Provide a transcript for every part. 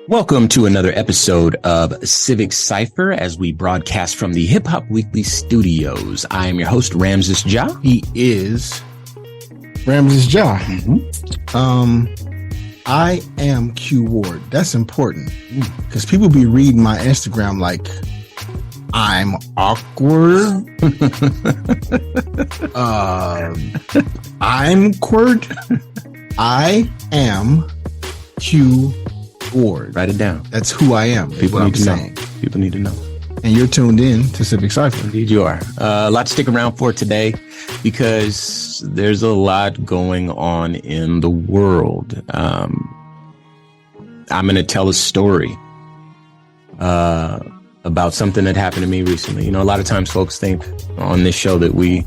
Welcome to another episode of Civic Cypher as we broadcast from the Hip Hop Weekly studios. I am your host, Ramses Ja. He is Ramses Ja. I am Q Ward. That's important because people be reading my Instagram like I'm awkward. I'm quird. I am Q Ward. Write it down. That's who I am. People need to know. People need to know. And you're tuned in to Civic Cypher. Indeed you are. A lot to stick around for today because there's a lot going on in the world. I'm going to tell a story about something that happened to me recently. You know, a lot of times folks think on this show that we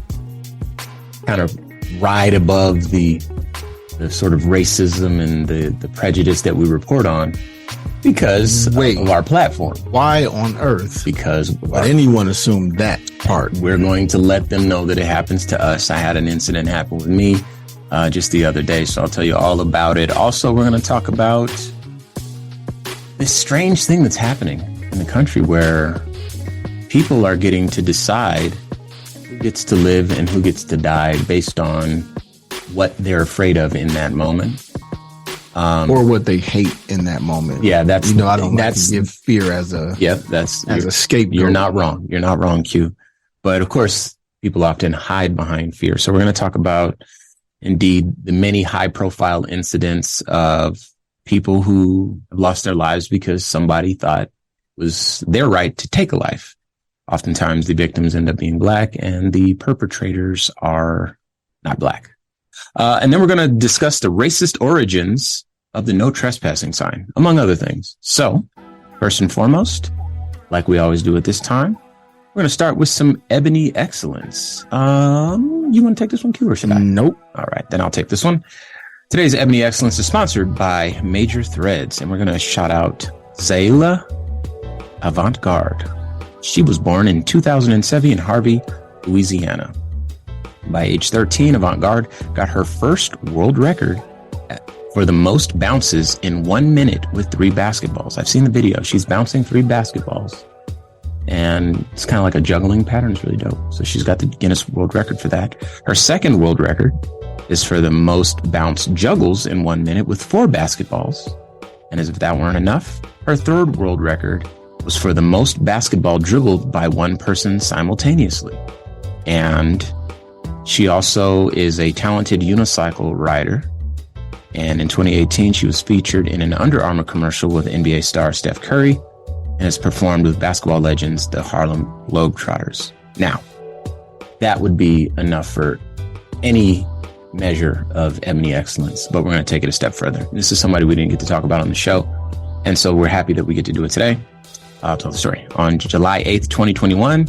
kind of ride above the sort of racism and the prejudice that we report on because of our platform. Why on earth? Because would anyone assume that part? We're going to let them know that it happens to us. I had an incident happen with me just the other day, so I'll tell you all about it. Also, we're going to talk about this strange thing that's happening in the country where people are getting to decide who gets to live and who gets to die based on what they're afraid of in that moment. Or what they hate in that moment. Yeah, that's, you know, I don't like to give fear as a scapegoat. You're not wrong. You're not wrong, Q. But of course, people often hide behind fear. So we're going to talk about, indeed, the many high profile incidents of people who have lost their lives because somebody thought it was their right to take a life. Oftentimes the victims end up being black and the perpetrators are not black. And then we're going to discuss the racist origins of the no trespassing sign, among other things. So, first and foremost, like we always do at this time, we're going to start with some ebony excellence. You want to take this one, Q, or should I? Nope. All right, then I'll take this one. Today's ebony excellence is sponsored by Major Threads, and we're going to shout out Zayla Avant-Garde. She was born in 2007 in Harvey, Louisiana. By age 13, Avant-Garde got her first world record for the most bounces in 1 minute with 3 basketballs. I've seen the video. She's bouncing 3 basketballs. And it's kind of like a juggling pattern. It's really dope. So she's got the Guinness World Record for that. Her second world record is for the most bounce juggles in 1 minute with 4 basketballs. And as if that weren't enough, her third world record was for the most basketball dribbled by one person simultaneously. And she also is a talented unicycle rider. And in 2018, she was featured in an Under Armour commercial with NBA star Steph Curry and has performed with basketball legends, the Harlem Globetrotters. Now, that would be enough for any measure of ebony excellence, but we're going to take it a step further. This is somebody we didn't get to talk about on the show. And so we're happy that we get to do it today. I'll tell the story. On July 8th, 2021,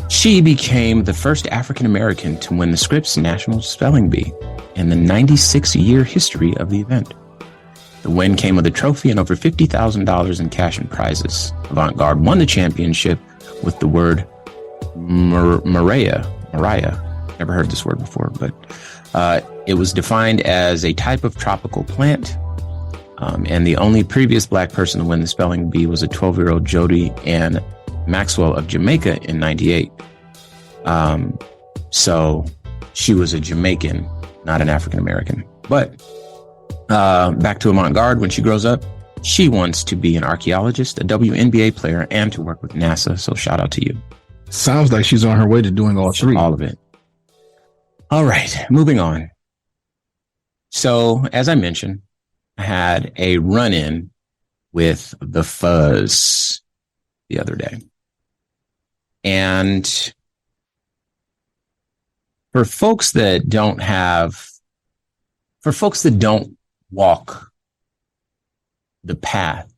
she became the first African-American to win the Scripps National Spelling Bee in the 96-year history of the event. The win came with a trophy and over $50,000 in cash and prizes. Avant-Garde won the championship with the word Mariah. Never heard this word before, but it was defined as a type of tropical plant. And the only previous black person to win the spelling bee was a 12-year-old Jody Ann Maxwell of Jamaica in 98. So she was a Jamaican, not an African-American. But back to Avant-Garde, when she grows up, she wants to be an archaeologist, a WNBA player, and to work with NASA. So shout out to you. Sounds like she's on her way to doing all 3. All of it. All right, moving on. So as I mentioned, I had a run-in with the Fuzz the other day. And for folks that don't walk the path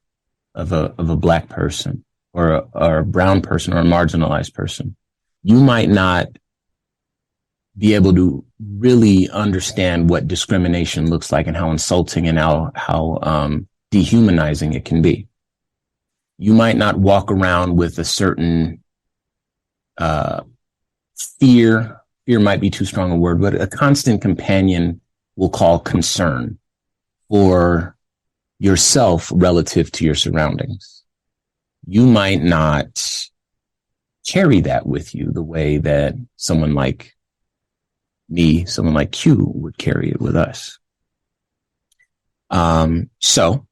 of a black person or a brown person or a marginalized person, you might not be able to really understand what discrimination looks like and how insulting and how dehumanizing it can be. You might not walk around with a certain fear might be too strong a word, but a constant companion we'll call concern for yourself relative to your surroundings. You might not carry that with you the way that someone like me, someone like Q would carry it with us. So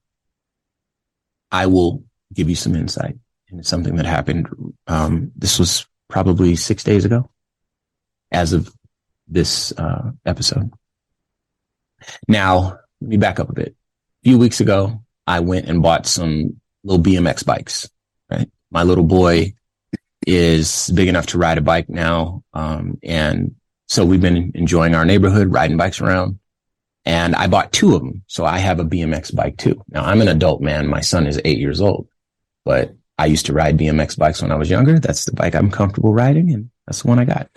I will give you some insight into something that happened. This was probably 6 days ago as of this episode. Now, let me back up a bit. A few weeks ago, I went and bought some little BMX bikes, right? My little boy is big enough to ride a bike now. And so we've been enjoying our neighborhood, riding bikes around. And I bought 2 of them. So I have a BMX bike too. Now I'm an adult man. My son is 8 years old, but I used to ride BMX bikes when I was younger. That's the bike I'm comfortable riding. And that's the one I got.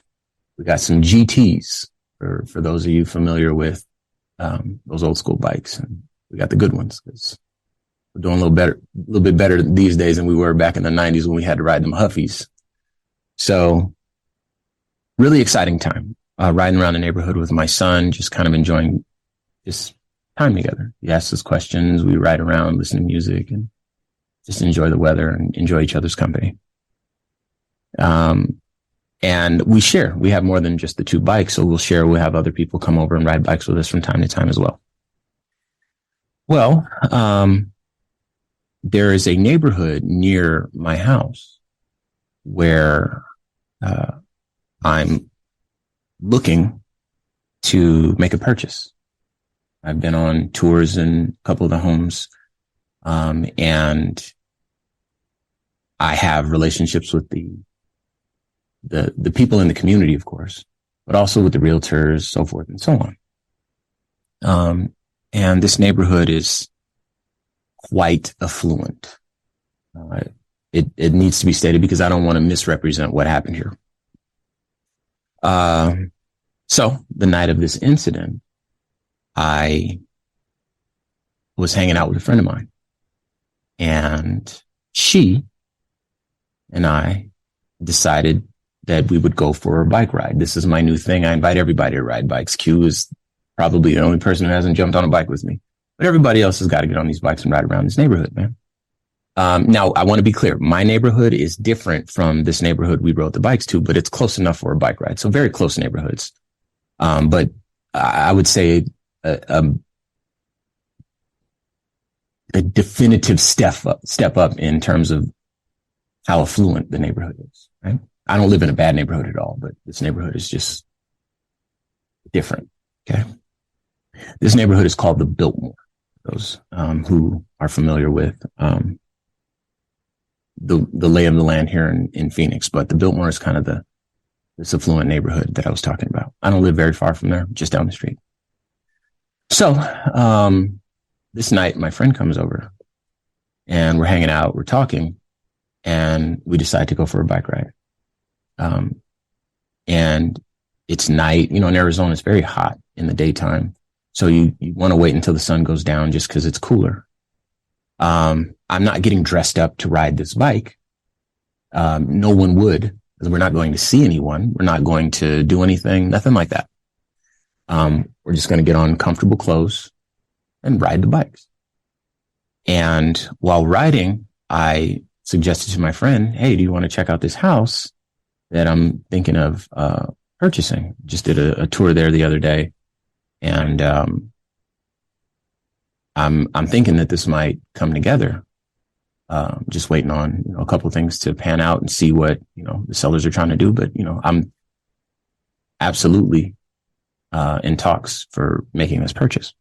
We got some GTs for those of you familiar with, those old school bikes. And we got the good ones because we're doing a little bit better these days than we were back in the 90s when we had to ride them Huffies. So really exciting time, riding around the neighborhood with my son, just kind of enjoying just time together. He asks us questions. We ride around, listen to music, and just enjoy the weather and enjoy each other's company. And we share. We have more than just the 2 bikes, so we'll share. We'll have other people come over and ride bikes with us from time to time as well. Well, there is a neighborhood near my house where I'm looking to make a purchase. I've been on tours in a couple of the homes, and I have relationships with the people in the community, of course, but also with the realtors, so forth and so on. And this neighborhood is quite affluent. It needs to be stated because I don't want to misrepresent what happened here. So the night of this incident, I was hanging out with a friend of mine, and she and I decided that we would go for a bike ride. This is my new thing. I invite everybody to ride bikes. Q is probably the only person who hasn't jumped on a bike with me, but everybody else has got to get on these bikes and ride around this neighborhood, man. Now I want to be clear. My neighborhood is different from this neighborhood we rode the bikes to, but it's close enough for a bike ride. So very close neighborhoods. But I would say a definitive step up in terms of how affluent the neighborhood is, right? I don't live in a bad neighborhood at all, but this neighborhood is just different. Okay. This neighborhood is called the Biltmore. Those, who are familiar with, the lay of the land here in Phoenix, but the Biltmore is kind of this affluent neighborhood that I was talking about. I don't live very far from there, just down the street. So, this night my friend comes over and we're hanging out, we're talking, and we decide to go for a bike ride. And it's night, in Arizona, it's very hot in the daytime. So you want to wait until the sun goes down just because it's cooler. I'm not getting dressed up to ride this bike. No one would, because we're not going to see anyone. We're not going to do anything, nothing like that. We're just going to get on comfortable clothes and ride the bikes. And while riding, I suggested to my friend, hey, do you want to check out this house that I'm thinking of purchasing? Just did a tour there the other day. And I'm thinking that this might come together. Just waiting on a couple of things to pan out and see what the sellers are trying to do. But I'm absolutely in talks for making this purchase.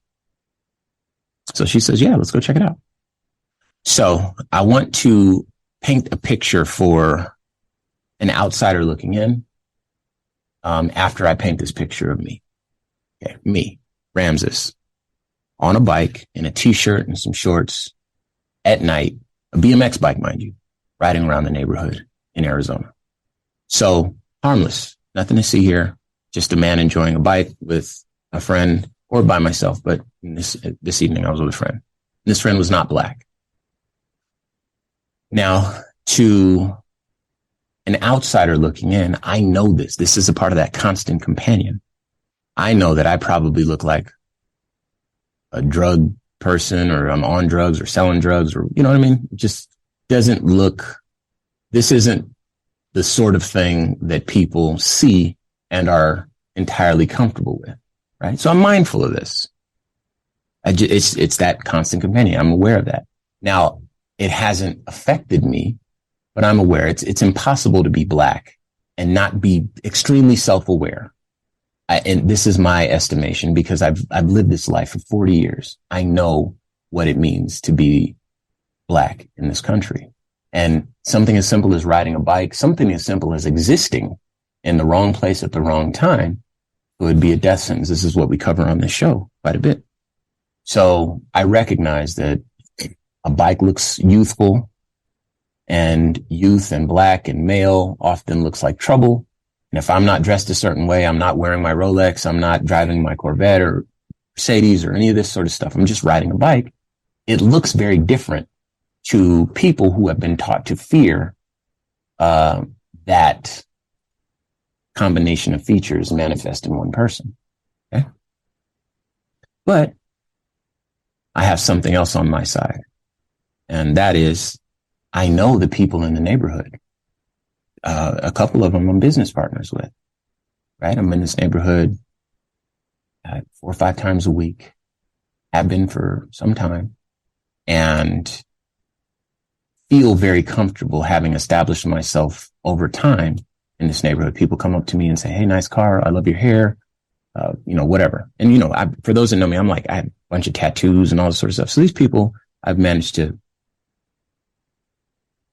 So she says, "Yeah, let's go check it out." So I want to paint a picture for an outsider looking in. After I paint this picture of me. Okay, me, Ramses, on a bike in a t-shirt and some shorts at night, a BMX bike, mind you, riding around the neighborhood in Arizona. So harmless, nothing to see here. Just a man enjoying a bike with a friend or by myself. But this evening I was with a friend. This friend was not black. Now, to an outsider looking in, I know this. This is a part of that constant companion. I know that I probably look like a drug person, or I'm on drugs or selling drugs, or, you know what I mean? It just doesn't look, this isn't the sort of thing that people see and are entirely comfortable with, right? So I'm mindful of this. It's that constant companion. I'm aware of that. Now, it hasn't affected me, but I'm aware it's impossible to be Black and not be extremely self-aware. And this is my estimation, because I've lived this life for 40 years. I know what it means to be Black in this country. And something as simple as riding a bike, something as simple as existing in the wrong place at the wrong time would be a death sentence. This is what we cover on this show quite a bit. So I recognize that a bike looks youthful, and youth and Black and male often looks like trouble. And if I'm not dressed a certain way, I'm not wearing my Rolex, I'm not driving my Corvette or Mercedes or any of this sort of stuff, I'm just riding a bike, it looks very different to people who have been taught to fear that combination of features manifest in one person. Okay? But I have something else on my side, and that is, I know the people in the neighborhood. A couple of them I'm business partners with, right? I'm in this neighborhood 4 or 5 times a week, have been for some time, and feel very comfortable having established myself over time in this neighborhood. People come up to me and say, "Hey, nice car. I love your hair." Whatever. And, for those that know me, I have a bunch of tattoos and all this sort of stuff. So these people, I've managed to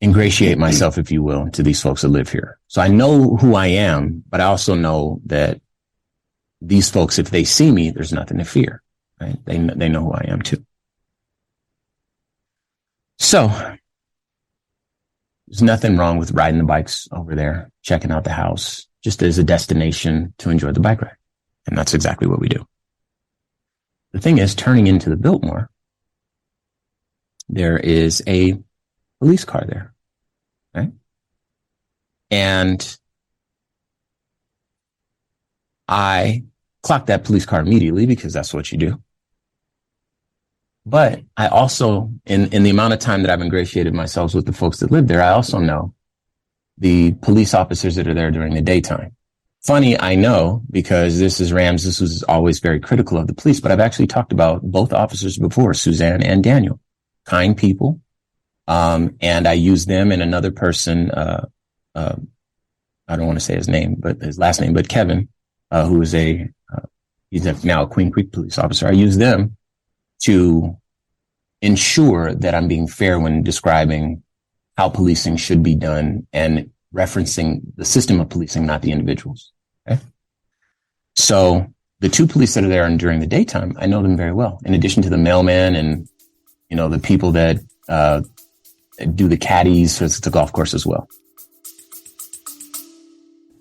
ingratiate myself, if you will, to these folks that live here. So I know who I am, but I also know that these folks, if they see me, there's nothing to fear, right? They know who I am too. So there's nothing wrong with riding the bikes over there, checking out the house, just as a destination to enjoy the bike ride. And that's exactly what we do. The thing is, turning into the Biltmore, there is a police car there, right? And I clocked that police car immediately, because that's what you do. But I also, in the amount of time that I've ingratiated myself with the folks that live there, I also know the police officers that are there during the daytime. Funny, I know, because this is Ramses, who's always very critical of the police, but I've actually talked about both officers before, Suzanne and Daniel. Kind people. And I use them and another person, I don't want to say his name, but his last name, but Kevin, who is he's now a Queen Creek police officer. I use them to ensure that I'm being fair when describing how policing should be done and referencing the system of policing, not the individuals. Okay. So the 2 police that are there and during the daytime, I know them very well. In addition to the mailman and, the people that, do the caddies for the golf course as well.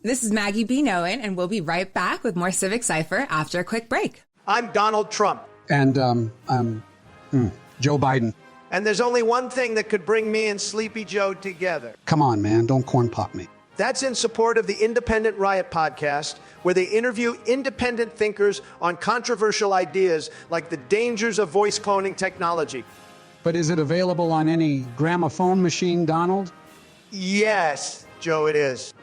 This is Maggie B. Noen, and we'll be right back with more Civic Cypher after a quick break. I'm Donald Trump. And I'm Joe Biden. And there's only one thing that could bring me and Sleepy Joe together. Come on, man, don't corn pop me. That's in support of the Independent Riot podcast, where they interview independent thinkers on controversial ideas like the dangers of voice cloning technology. But is it available on any gramophone machine, Donald? Yes, Joe, it is.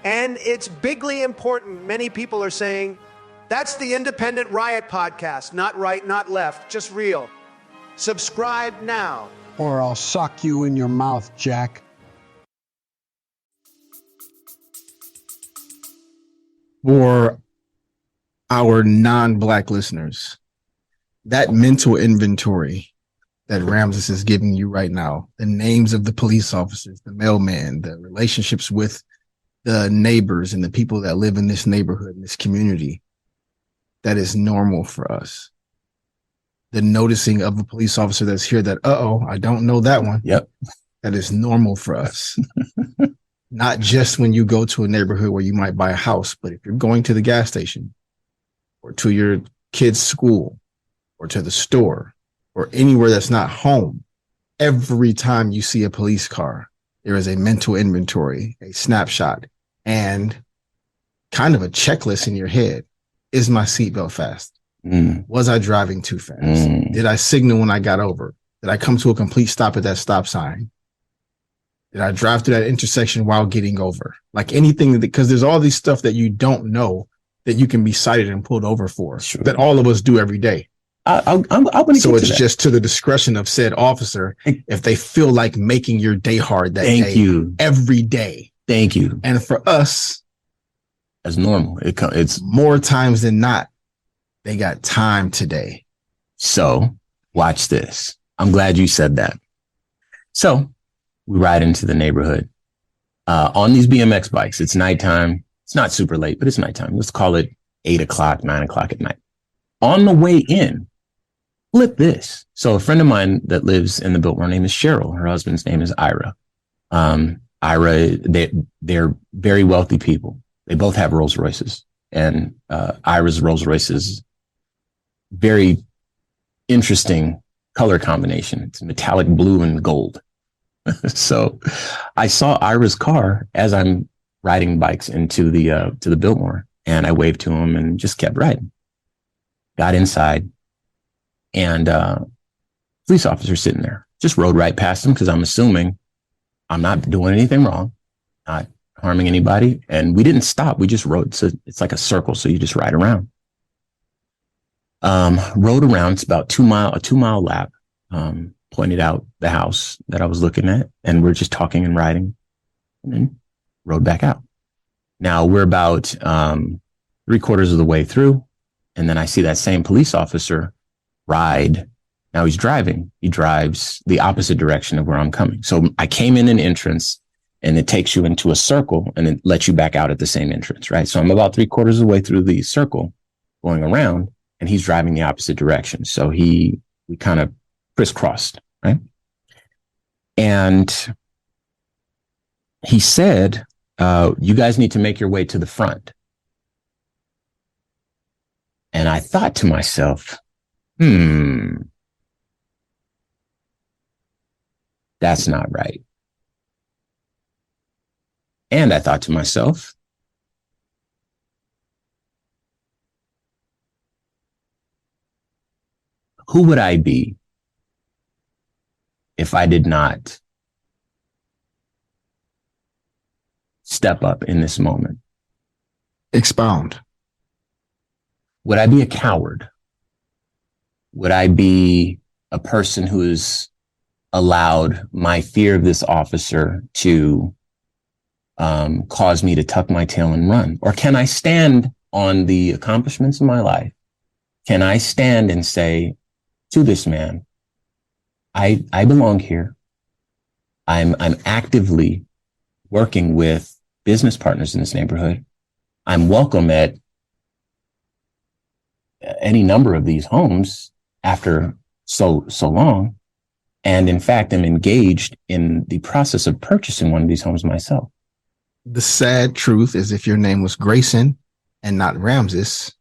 And it's bigly important. Many people are saying, that's the Independent Riot podcast. Not right, not left, just real. Subscribe now. Or I'll sock you in your mouth, Jack. For our non-Black listeners, that mental inventory that Ramses is giving you right now, the names of the police officers, the mailman, the relationships with the neighbors and the people that live in this neighborhood, in this community, that is normal for us. The noticing of a police officer that's here that, I don't know that one. Yep. That is normal for us. Not just when you go to a neighborhood where you might buy a house, but if you're going to the gas station or to your kid's school or to the store or anywhere that's not home, every time you see a police car, there is a mental inventory, a snapshot, and kind of a checklist in your head. Is my seatbelt fast? Was I driving too fast? Did I signal when I got over? Did I come to a complete stop at that stop sign? Did I drive through that intersection while getting over? Like anything, because there's all these stuff that you don't know that you can be cited and pulled over for, that all of us do every day. So it's just to the discretion of said officer if they feel like making your day hard that day every day. Thank you. And for us, as normal, it's more times than not, they got time today. So watch this. I'm glad you said that. So we ride into the neighborhood on these BMX bikes. It's nighttime. It's not super late, but it's nighttime. Let's call it 8 o'clock, 9 o'clock at night. On the way in, flip this. So a friend of mine that lives in the Biltmore, her name is Cheryl. Her husband's name is Ira. Ira, they're very wealthy people. They both have Rolls Royces, and Ira's Rolls Royce is very interesting color combination. It's metallic blue and gold. So I saw Ira's car as I'm riding bikes into the Biltmore, and I waved to him and just kept riding. Got inside, and police officer sitting there. Just rode right past him because I'm assuming I'm not doing anything wrong, not harming anybody. And we didn't stop. We just rode. So it's like a circle. So you just ride around. Rode around. It's about a 2 mile lap. Pointed out the house that I was looking at, and we're just talking and riding, and then rode back out. Now we're about 3/4 of the way through, and then I see that same police officer ride. Now he's driving. He drives the opposite direction of where I'm coming. So I came in an entrance, and it takes you into a circle, and it lets you back out at the same entrance, right? So I'm about 3/4 of the way through the circle, going around, and he's driving the opposite direction. So we kind of crisscrossed, right? And he said, you guys need to make your way to the front. And I thought to myself, that's not right. And I thought to myself, who would I be if I did not step up in this moment? Expound. Would I be a coward? Would I be a person who is allowed my fear of this officer to cause me to tuck my tail and run? Or can I stand on the accomplishments of my life? Can I stand and say to this man, I belong here. I'm actively working with business partners in this neighborhood. I'm welcome at any number of these homes after so long. And in fact, I'm engaged in the process of purchasing one of these homes myself. The sad truth is, if your name was Grayson and not Ramses,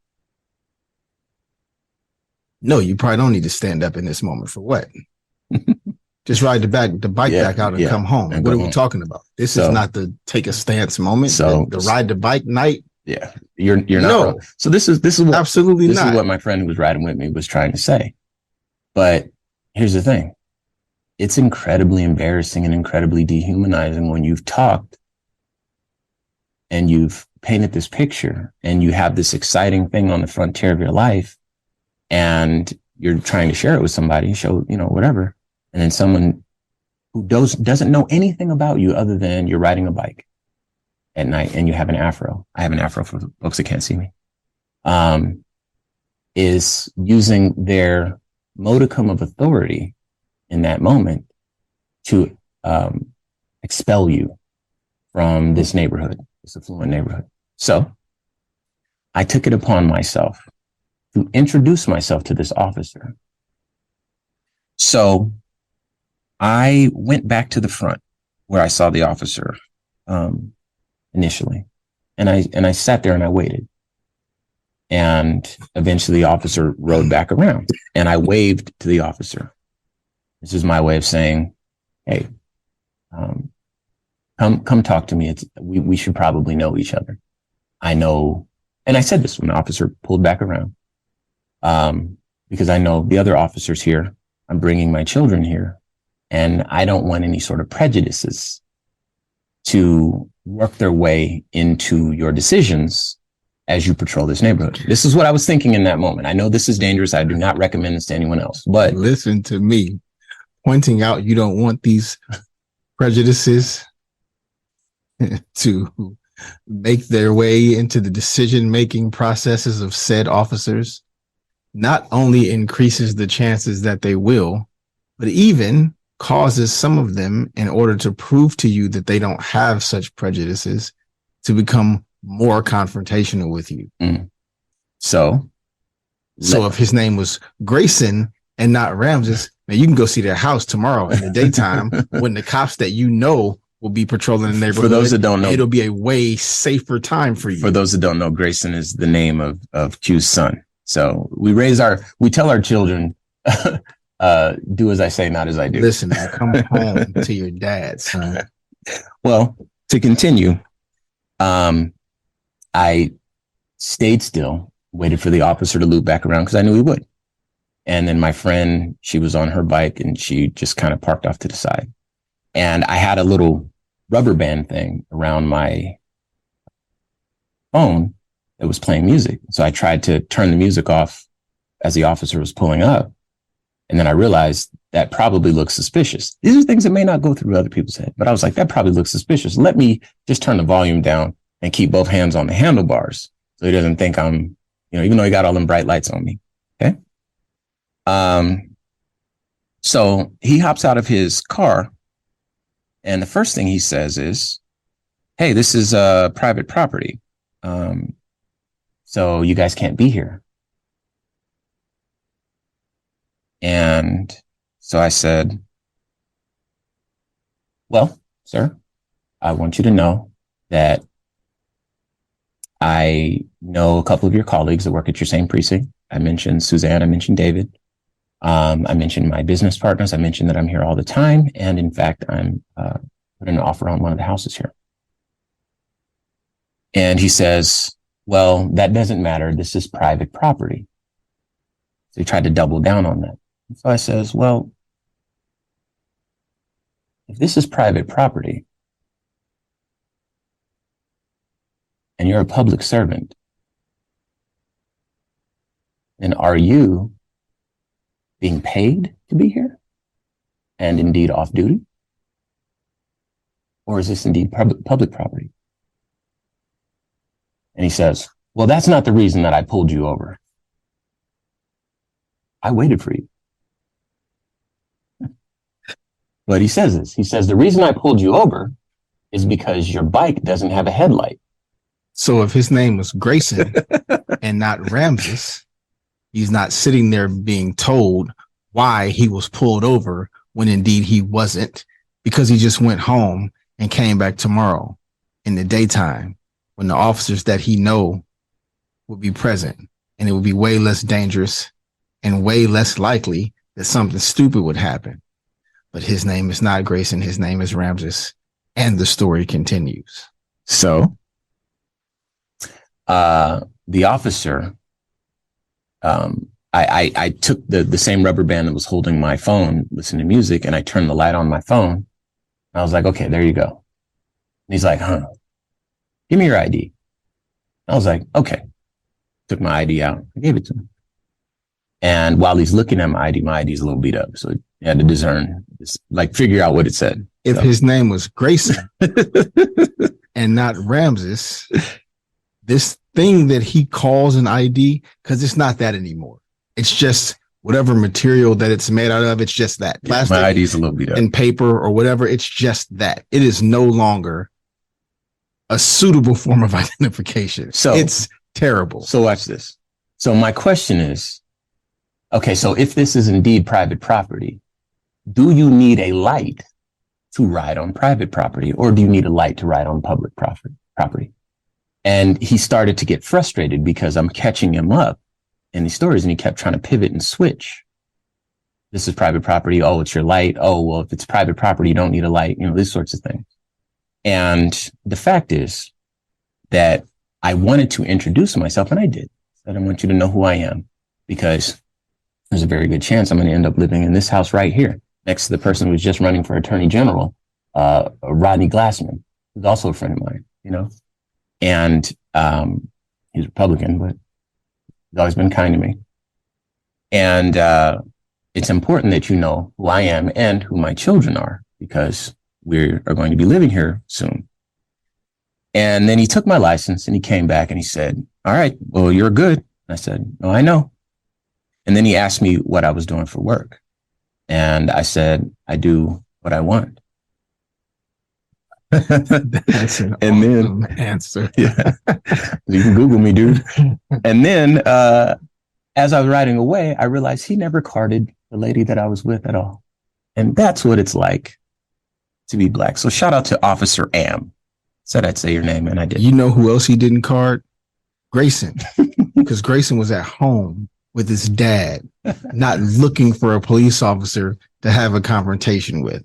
no, you probably don't need to stand up in this moment. For what? Just ride the bike back out and come home. And what are we talking about? This is not the take a stance moment. So the ride the bike night. Yeah, you're not wrong. So this is what absolutely this not. is what my friend who was riding with me was trying to say. But here's the thing: it's incredibly embarrassing and incredibly dehumanizing when you've talked and you've painted this picture and you have this exciting thing on the frontier of your life, and you're trying to share it with somebody, show whatever. And then someone who doesn't know anything about you other than you're riding a bike at night and you have an afro. I have an afro for folks that can't see me. Is using their modicum of authority in that moment to expel you from this neighborhood, this affluent neighborhood. So I took it upon myself to introduce myself to this officer. So I went back to the front where I saw the officer initially, and I sat there and I waited. And eventually the officer rode back around, and I waved to the officer. This is my way of saying, "Hey, come talk to me. We should probably know each other. I know." And I said this when the officer pulled back around. because I know the other officers here, I'm bringing my children here, and I don't want any sort of prejudices to work their way into your decisions as you patrol this neighborhood. This is what I was thinking in that moment. I know this is dangerous. I do not recommend this to anyone else, but listen to me pointing out you don't want these prejudices to make their way into the decision-making processes of said officers not only increases the chances that they will, but even causes some of them, in order to prove to you that they don't have such prejudices, to become more confrontational with you. So if his name was Grayson and not Ramses, man, you can go see their house tomorrow in the daytime when the cops that you know will be patrolling the neighborhood. For those that don't know, it'll be a way safer time for you. For those that don't know, Grayson is the name of Q's son. So we tell our children, do as I say, not as I do. Listen, man, come home to your dad, son. Well, to continue, I stayed still, waited for the officer to loop back around because I knew he would. And then my friend, she was on her bike and she just kind of parked off to the side. And I had a little rubber band thing around my phone that was playing music. So I tried to turn the music off as the officer was pulling up. And then I realized that probably looks suspicious. These are things that may not go through other people's head, but I was like, that probably looks suspicious. Let me just turn the volume down and keep both hands on the handlebars so he doesn't think I'm, even though he got all them bright lights on me. Okay. So he hops out of his car and the first thing he says is, hey, this is private property. So you guys can't be here. And so I said, well, sir, I want you to know that I know a couple of your colleagues that work at your same precinct. I mentioned Suzanne. I mentioned David. I mentioned my business partners. I mentioned that I'm here all the time. And in fact, I'm putting an offer on one of the houses here. And he says, well, that doesn't matter. This is private property. So he tried to double down on that. So I says, well, if this is private property and you're a public servant, then are you being paid to be here and indeed off duty? Or is this indeed public property? And he says, well, that's not the reason that I pulled you over. I waited for you. But he says this. He says, the reason I pulled you over is because your bike doesn't have a headlight. So if his name was Grayson and not Ramses, he's not sitting there being told why he was pulled over when indeed he wasn't, because he just went home and came back tomorrow in the daytime when the officers that he know would be present, and it would be way less dangerous and way less likely that something stupid would happen. But his name is not Grayson. His name is Ramses. And the story continues. So the officer, I took the same rubber band that was holding my phone, listening to music, and I turned the light on my phone. I was like, okay, there you go. And he's like, give me your ID. I was like, okay. Took my ID out. I gave it to him. And while he's looking at my ID is a little beat up. So he had to discern, figure out what it said. If his name was Grayson and not Ramses, this thing that he calls an ID, because it's not that anymore. It's just whatever material that it's made out of. It's just that. Plastic, my ID is a little beat up. And paper or whatever. It's just that. It is no longer a suitable form of identification. So it's terrible. So watch this. So my question is, okay, so if this is indeed private property, do you need a light to ride on private property, or do you need a light to ride on public property? And he started to get frustrated because I'm catching him up in these stories, and he kept trying to pivot and switch. This is private property. Oh, it's your light. Oh, well, if it's private property, you don't need a light, these sorts of things. And the fact is that I wanted to introduce myself, and I did. I said, I want you to know who I am, because there's a very good chance I'm going to end up living in this house right here next to the person who's just running for attorney general, Rodney Glassman, who's also a friend of mine, you know, and he's Republican, but he's always been kind to me. And it's important that you know who I am and who my children are, because we are going to be living here soon. And then he took my license and he came back and he said, all right, well, you're good. I said, no, I know. And then he asked me what I was doing for work. And I said, I do what I want. That's an And awesome then answer. Yeah, you can Google me, dude. And then as I was riding away, I realized he never carded the lady that I was with at all. And that's what it's like to be black. So shout out to Officer Am. Said I'd say your name, and I did. You know who else he didn't card? Grayson. Because Grayson was at home with his dad, not looking for a police officer to have a confrontation with.